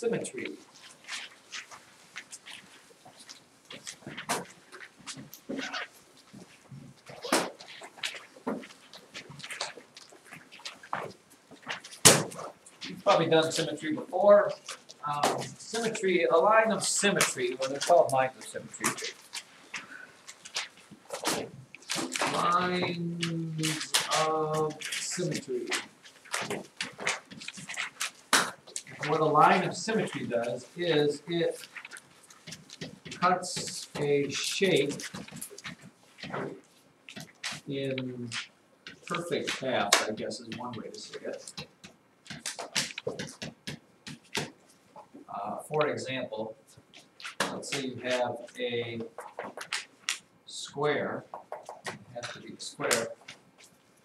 symmetry. You've probably done symmetry before. Symmetry, a line of symmetry, well, they're called lines of symmetry. Lines of symmetry. What a line of symmetry does is it cuts a shape in perfect half, I guess is one way to say it. For example, let's say you have a square, it has to be a square,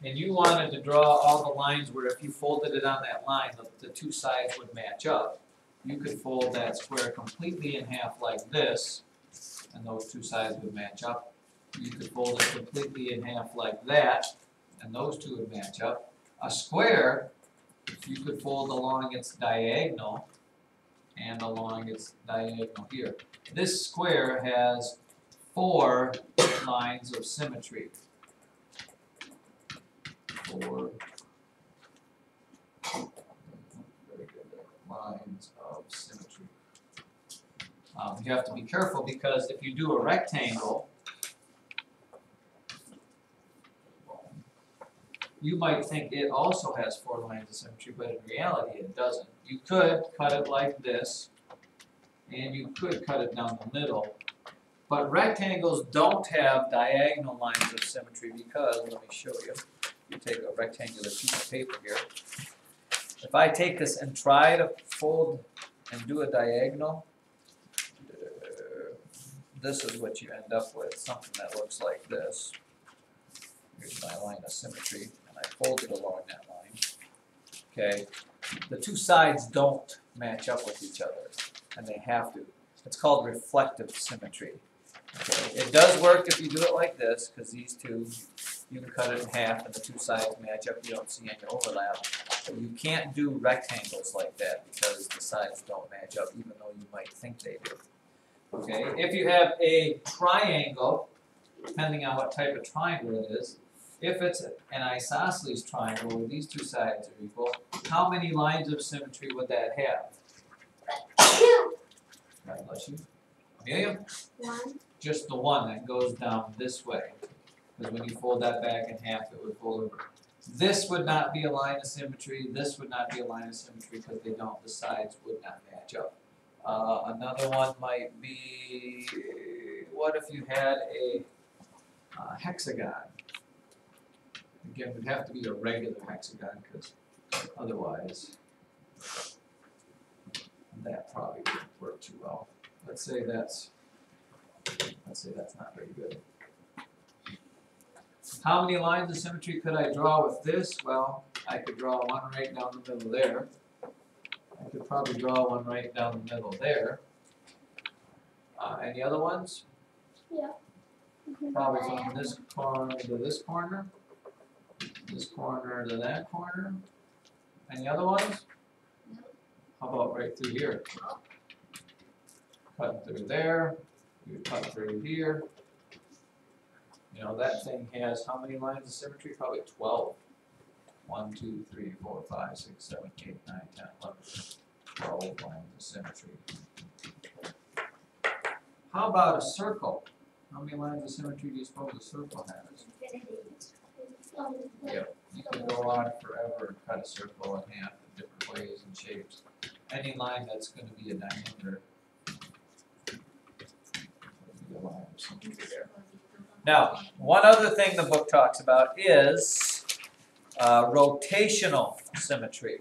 and you wanted to draw all the lines where if you folded it on that line, the two sides would match up. You could fold that square completely in half like this, and those two sides would match up. You could fold it completely in half like that, and those two would match up. A square, you could fold along its diagonal and along its diagonal here. This square has 4 lines of symmetry. 4 very good lines of symmetry. You have to be careful because if you do a rectangle, you might think it also has 4 lines of symmetry, but in reality it doesn't. You could cut it like this, and you could cut it down the middle, but rectangles don't have diagonal lines of symmetry because, let me show you, you take a rectangular piece of paper here. If I take this and try to fold and do a diagonal, this is what you end up with, something that looks like this. Here's my line of symmetry, and I fold it along that line. Okay, the two sides don't match up with each other, and they have to. It's called reflective symmetry. Okay. It does work if you do it like this, because these two, you can cut it in half, and the two sides match up. You don't see any overlap. But you can't do rectangles like that because the sides don't match up, even though you might think they do. Okay. If you have a triangle, depending on what type of triangle it is, if it's an isosceles triangle where these two sides are equal, how many lines of symmetry would that have? God bless you. Amelia? 1. Just the one that goes down this way. Because when you fold that back in half, it would fold over. This would not be a line of symmetry. This would not be a line of symmetry because they don't. The sides would not match up. Another one might be, what if you had a hexagon? Again, it would have to be a regular hexagon because otherwise that probably wouldn't work too well. Let's say that's not very good. How many lines of symmetry could I draw with this? Well, I could draw one right down the middle there. I could probably draw one right down the middle there. Any other ones? Yeah. Probably from this corner to this corner. This corner to that corner. Any other ones? No. How about right through here? Cut through there. You cut through here. You know, that thing has how many lines of symmetry? Probably 12. 1, 2, 3, 4, 5, 6, 7, 8, 9, 10, 11, 12 lines of symmetry. How about a circle? How many lines of symmetry do you suppose a circle has? Yeah, you can go on forever and cut a circle in half in different ways and shapes. Any line that's going to be a diameter. Now, one other thing the book talks about is rotational symmetry.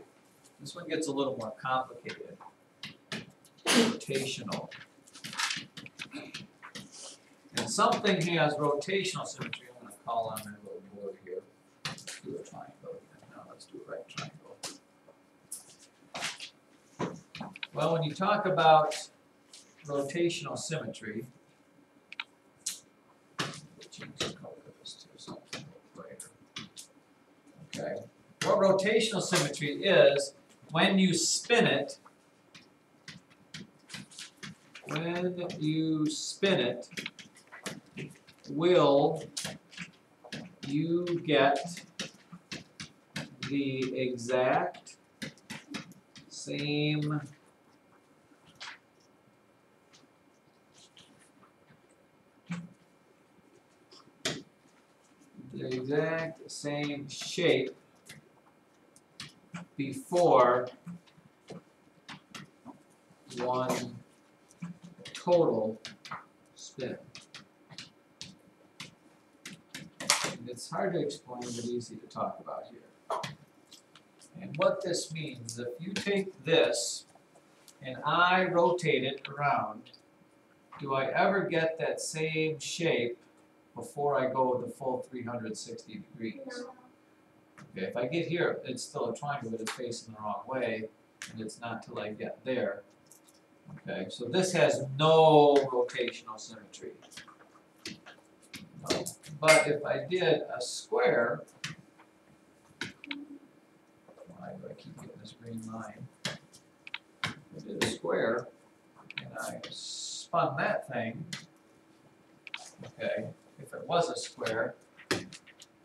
This one gets a little more complicated. Rotational. And something has rotational symmetry. I'm going to call on my little board here. Let's do a triangle again. Now let's do a right triangle. Well, when you talk about rotational symmetry, change the color of this to something brighter. Okay. What rotational symmetry is, when you spin it, when you spin it, will you get the exact same shape before one total spin. And it's hard to explain, but easy to talk about here. And what this means, if you take this and I rotate it around, do I ever get that same shape before I go the full 360 degrees? No. Okay, if I get here, it's still a triangle, but it's facing the wrong way, and it's not till I get there. Okay, so this has no rotational symmetry. No. But if I did a square, why do I keep getting this green line? If I did a square, and I spun that thing, okay, if it was a square,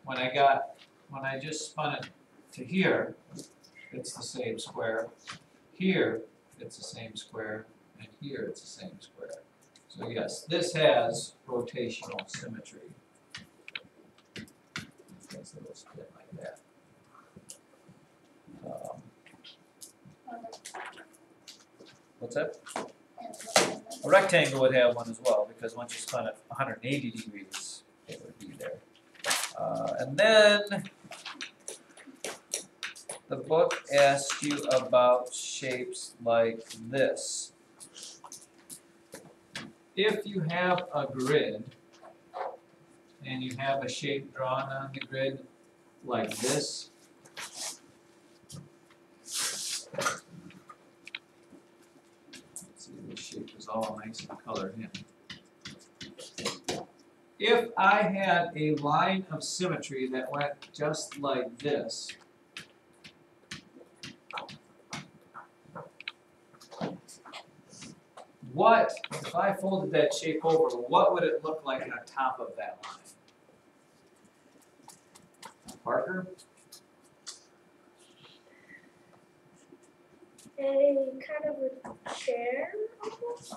when I just spun it to here, it's the same square. Here, it's the same square, and here it's the same square. So yes, this has rotational symmetry. It's a little split like that. What's that? A rectangle would have one as well, because once you spun it 180 degrees, it would be there. And then the book asks you about shapes like this. If you have a grid and you have a shape drawn on the grid like this, let's see, this shape is all nice and colored in. If I had a line of symmetry that went just like this, what, if I folded that shape over, what would it look like on top of that line? Parker? A kind of a chair almost.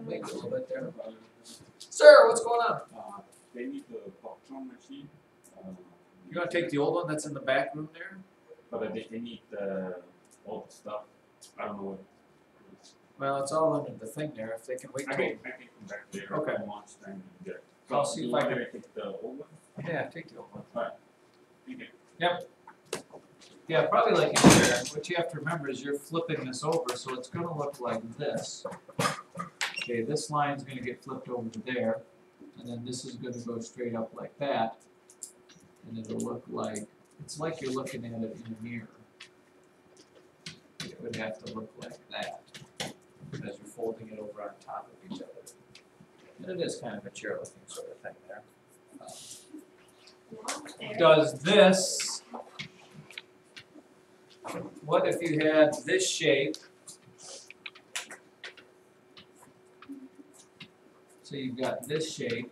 Wait a little bit there. Sir, what's going on? They need the popcorn machine. You want to take the old one that's in the back room there? But they need all the stuff. I don't know what. Well, it's all under the thing there. If they can wait I till. can come back later. Okay. How much time you get? I'll see if I can. Take the old one. Yeah, take the old one. Alright. Thank you. Yep. Yeah, probably like in here. What you have to remember is you're flipping this over, so it's going to look like this. Okay, this line's going to get flipped over to there, and then this is going to go straight up like that, and it'll look like, it's like you're looking at it in a mirror. It would have to look like that, as you're folding it over on top of each other. And it is kind of a chair-looking sort of thing there. Does this, what if you had this shape? So you've got this shape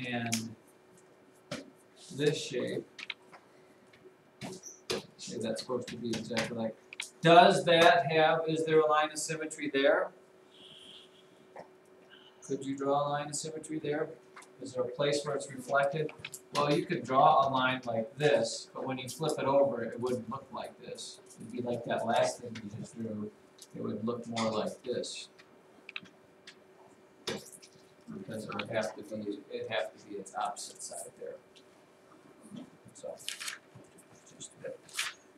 and this shape. Okay, that's supposed to be exactly like. Does that have, is there a line of symmetry there? Could you draw a line of symmetry there? Is there a place where it's reflected? Well, you could draw a line like this, but when you flip it over, it wouldn't look like this. It'd be like that last thing you just drew. It would look more like this. Because it would have to be, its opposite side there. So, just a bit.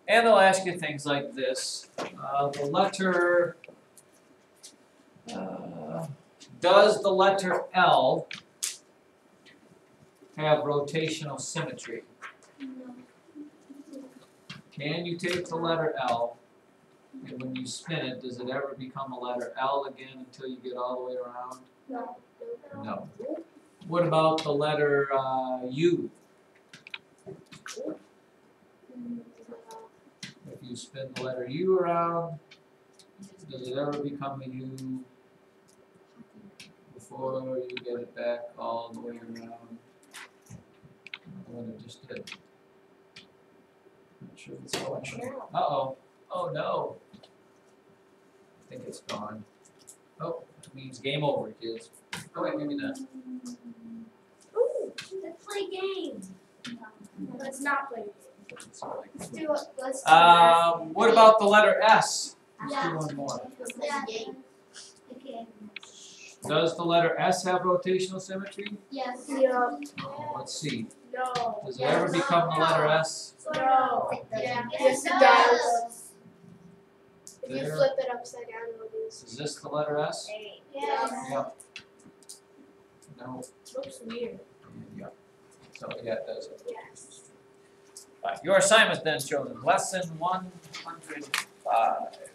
And they'll ask you things like this. The letter, does the letter L have rotational symmetry? No. Can you take the letter L, and when you spin it, does it ever become a letter L again until you get all the way around? No. No. What about the letter U? If you spin the letter U around, Does it ever become a U before you get it back all the way around? The one it just did. Not sure if it's going. Uh-oh. Oh no. I think it's gone. Oh, it means game over, kids. Oh wait, maybe not. Ooh, let's play games. Let's not play games. It's like- Let's do it. Let's do that. What about the letter S? Let's do Yeah. one more. Yeah. Okay. Does the letter S have rotational symmetry? Yes. Yeah. Let's see. No. Does it ever become the letter S? No. Yeah. Yes, it does. If you There. flip it upside down, it'll do this. Is this the letter S? Yes. Yep. No. Looks weird. Yep. So yeah, it does. Yes. Your assignment then, children, lesson 105.